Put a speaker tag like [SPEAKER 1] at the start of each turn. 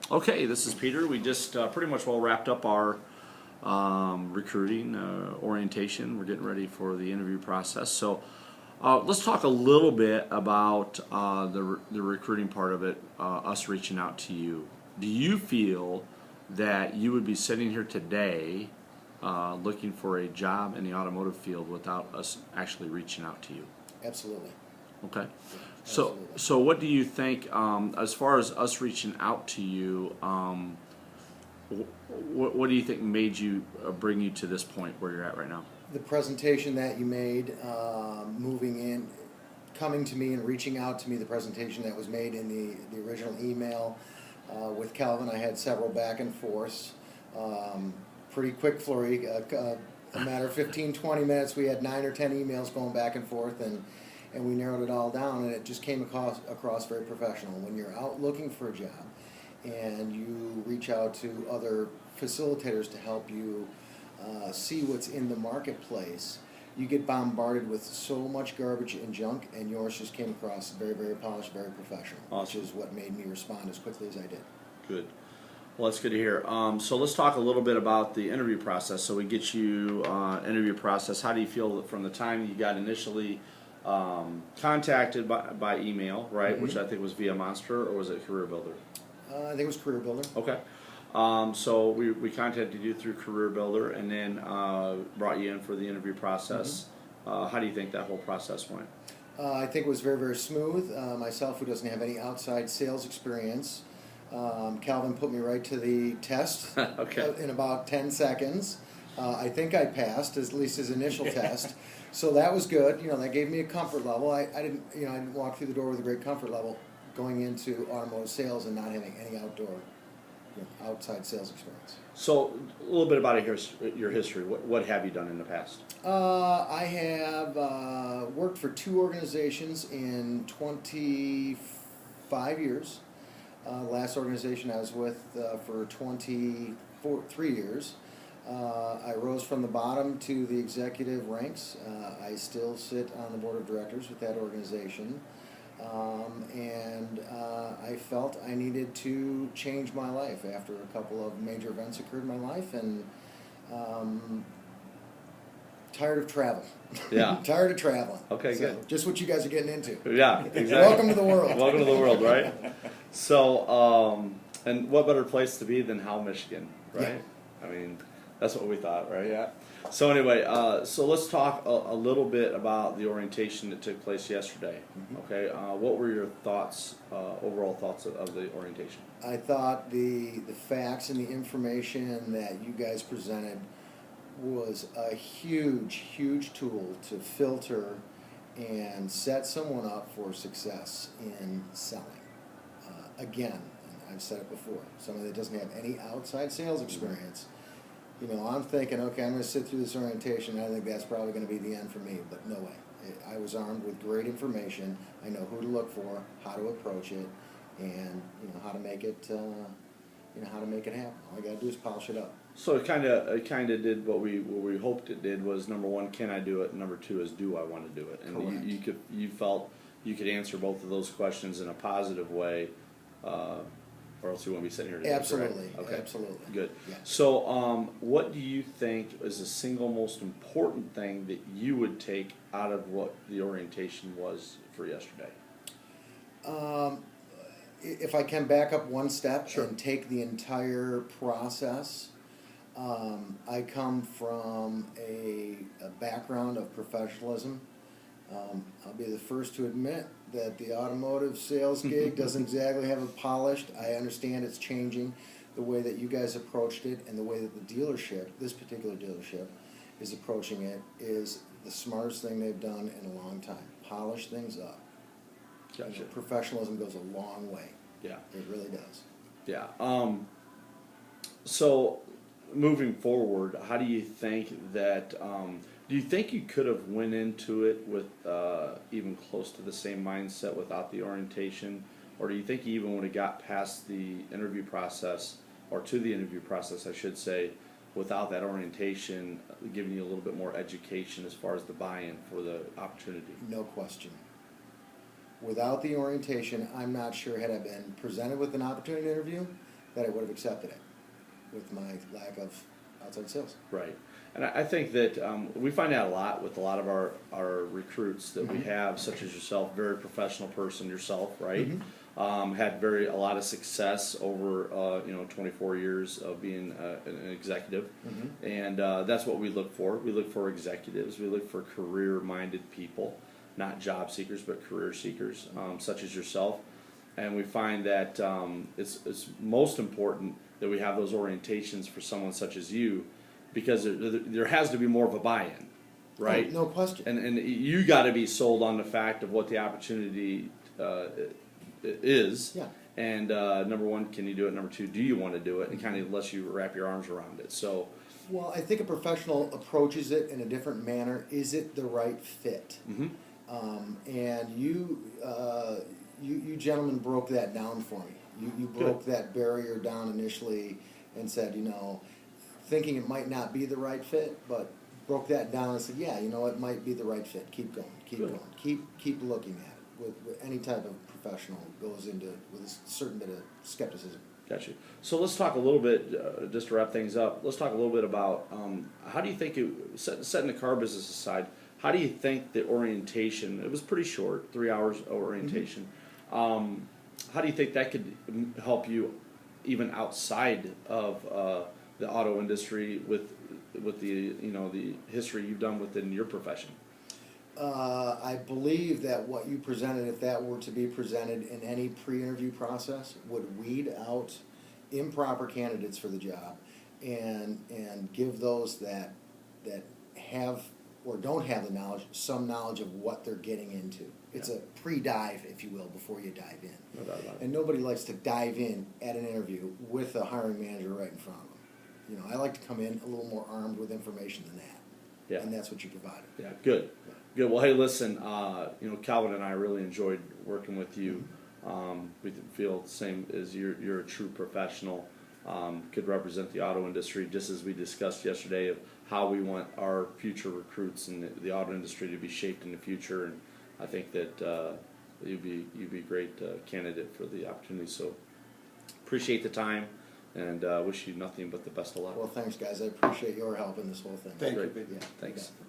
[SPEAKER 1] Okay, this is Peter. We just pretty much well wrapped up our recruiting orientation. We're getting ready for the interview process. So let's talk a little bit about the recruiting part of it, us reaching out to you. Do you feel that you would be sitting here today looking for a job in the automotive field without us actually reaching out to you?
[SPEAKER 2] Absolutely.
[SPEAKER 1] Okay. So,
[SPEAKER 2] Absolutely.
[SPEAKER 1] so what do you think, as far as us reaching out to you, what do you think made you bring you to this point where you're at right now?
[SPEAKER 2] The presentation that you made, moving in, coming to me and reaching out to me, the presentation that was made in the original email with Calvin, I had several back and forths. Pretty quick flurry, a matter of 15, 20 minutes. We had 9 or 10 emails going back and forth, and we narrowed it all down, and it just came across very professional. When you're out looking for a job and you reach out to other facilitators to help you see what's in the marketplace, you get bombarded with so much garbage and junk, and yours just came across very, very polished, very professional,
[SPEAKER 1] Awesome.
[SPEAKER 2] which is what made me respond as quickly as I did.
[SPEAKER 1] Good. Well, that's good to hear. So let's talk a little bit about the interview process. So we get you interview process. How do you feel from the time you got initially contacted by email, right?
[SPEAKER 2] Mm-hmm.
[SPEAKER 1] Which I think was via Monster, or was it Career Builder?
[SPEAKER 2] I think it was Career Builder.
[SPEAKER 1] Okay. So we contacted you through Career Builder and then brought you in for the interview process. How do you think that whole process went?
[SPEAKER 2] I think it was very, very smooth. Myself, who doesn't have any outside sales experience, Calvin put me right to the test
[SPEAKER 1] Okay.
[SPEAKER 2] in about 10 seconds. I think I passed, at least his initial test. So that was good. You know, that gave me a comfort level. I didn't walk through the door with a great comfort level going into automotive sales and not having any outside sales experience.
[SPEAKER 1] So a little bit about your history. What have you done in the past?
[SPEAKER 2] I have worked for 2 organizations in 25 years. Last organization I was with for 3 years. I rose from the bottom to the executive ranks. I still sit on the board of directors with that organization. And I felt I needed to change my life after a couple of major events occurred in my life, and tired of travel.
[SPEAKER 1] Yeah.
[SPEAKER 2] Tired of traveling.
[SPEAKER 1] Okay,
[SPEAKER 2] So,
[SPEAKER 1] good.
[SPEAKER 2] just what you guys are getting into.
[SPEAKER 1] Yeah, exactly.
[SPEAKER 2] Welcome to the world.
[SPEAKER 1] Welcome to the world, right? So, and what better place to be than Howell, Michigan, right? I mean, that's what we thought, right? Yeah. So anyway, so let's talk a little bit about the orientation that took place yesterday. Okay, what were your thoughts, overall thoughts of the orientation?
[SPEAKER 2] I thought the facts and the information that you guys presented was a huge, huge tool to filter and set someone up for success in selling. Again, and I've said it before, somebody that doesn't have any outside sales experience, you know, I'm thinking, okay, I'm going to sit through this orientation, and I think that's probably going to be the end for me, but no way. I was armed with great information. I know who to look for, how to approach it, and how to make it, how to make it happen. All I got to do is polish it up.
[SPEAKER 1] So it kind of did what we hoped it did. Was number one, can I do it? And number two is, do I want to do it? And
[SPEAKER 2] Correct.
[SPEAKER 1] you felt you could answer both of those questions in a positive way, or else you wouldn't be sitting here today.
[SPEAKER 2] Absolutely.
[SPEAKER 1] Correct? Okay.
[SPEAKER 2] Absolutely.
[SPEAKER 1] Good.
[SPEAKER 2] Yeah.
[SPEAKER 1] So, what do you think is the single most important thing that you would take out of what the orientation was for yesterday?
[SPEAKER 2] If I can back up one step
[SPEAKER 1] Sure.
[SPEAKER 2] and take the entire process, I come from a background of professionalism. I'll be the first to admit that the automotive sales gig doesn't exactly have it polished. I understand it's changing. The way that you guys approached it and the way that the dealership, this particular dealership, is approaching it is the smartest thing they've done in a long time. Polish things up.
[SPEAKER 1] Gotcha.
[SPEAKER 2] Professionalism goes a long way.
[SPEAKER 1] Yeah.
[SPEAKER 2] It really does.
[SPEAKER 1] Yeah. So, moving forward, how do you think that? Do you think you could have went into it with even close to the same mindset without the orientation, or do you think you even would have got past the interview process, or to the interview process, I should say, without that orientation, giving you a little bit more education as far as the buy-in for the opportunity?
[SPEAKER 2] No question. Without the orientation, I'm not sure, had I been presented with an opportunity interview, that I would have accepted it with my lack of outside sales.
[SPEAKER 1] Right. And I think that we find that a lot with a lot of our recruits that we have, such as yourself, very professional person yourself, right? Had a lot of success over 24 years of being an executive, and that's what we look for. We look for executives. We look for career-minded people, not job seekers, but career seekers, such as yourself. And we find that it's most important that we have those orientations for someone such as you, because there has to be more of a buy-in, right?
[SPEAKER 2] Oh, no question.
[SPEAKER 1] And you got to be sold on the fact of what the opportunity is.
[SPEAKER 2] Yeah.
[SPEAKER 1] And number one, can you do it? Number two, do you want to do it? And kind of lets you wrap your arms around it. So,
[SPEAKER 2] Well, I think a professional approaches it in a different manner. Is it the right fit? And you gentlemen broke that down for me. You broke that barrier down initially and said, thinking it might not be the right fit, but broke that down and said, yeah, it might be the right fit. Keep going, going, keep looking at it. With any type of professional goes into with a certain bit of skepticism.
[SPEAKER 1] Got you. So let's talk a little bit, just to wrap things up, let's talk a little bit about how do you think, setting the car business aside, how do you think the orientation, it was pretty short, 3 hours orientation, how do you think that could help you even outside of the auto industry with the the history you've done within your profession?
[SPEAKER 2] I believe that what you presented, if that were to be presented in any pre-interview process, would weed out improper candidates for the job and give those that have or don't have the knowledge some knowledge of what they're getting into. It's a pre-dive, if you will, before you dive in.
[SPEAKER 1] No doubt about it.
[SPEAKER 2] And nobody likes to dive in at an interview with a hiring manager right in front of them. I like to come in a little more armed with information than that.
[SPEAKER 1] Yeah.
[SPEAKER 2] And that's what you provided.
[SPEAKER 1] Yeah, good.
[SPEAKER 2] Yeah.
[SPEAKER 1] Good. Well, hey, listen, Calvin and I really enjoyed working with you. We feel the same as you're a true professional. Could represent the auto industry, just as we discussed yesterday of how we want our future recruits in the auto industry to be shaped in the future. And I think that you'd be a great candidate for the opportunity. So appreciate the time, and wish you nothing but the best of luck.
[SPEAKER 2] Well, thanks, guys. I appreciate your help in this whole thing.
[SPEAKER 3] Thank you.
[SPEAKER 2] Yeah,
[SPEAKER 1] Thanks.
[SPEAKER 2] yeah.